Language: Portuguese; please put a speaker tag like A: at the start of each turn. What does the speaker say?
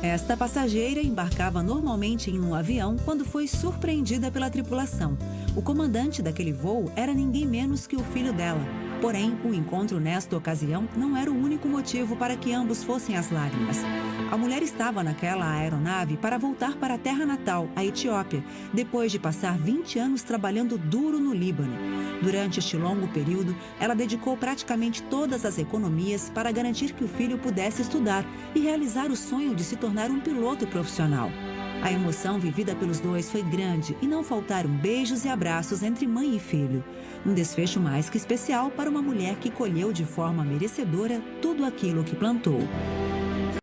A: Esta passageira embarcava normalmente em um avião quando foi surpreendida pela tripulação. O comandante daquele voo era ninguém menos que o filho dela. Porém, o encontro nesta ocasião não era o único motivo para que ambos fossem às lágrimas. A mulher estava naquela aeronave para voltar para a terra natal, a Etiópia, depois de passar 20 anos trabalhando duro no Líbano. Durante este longo período, ela dedicou praticamente todas as economias para garantir que o filho pudesse estudar e realizar o sonho de se tornar um piloto profissional. A emoção vivida pelos dois foi grande e não faltaram beijos e abraços entre mãe e filho. Um desfecho mais que especial para uma mulher que colheu de forma merecedora tudo aquilo que plantou.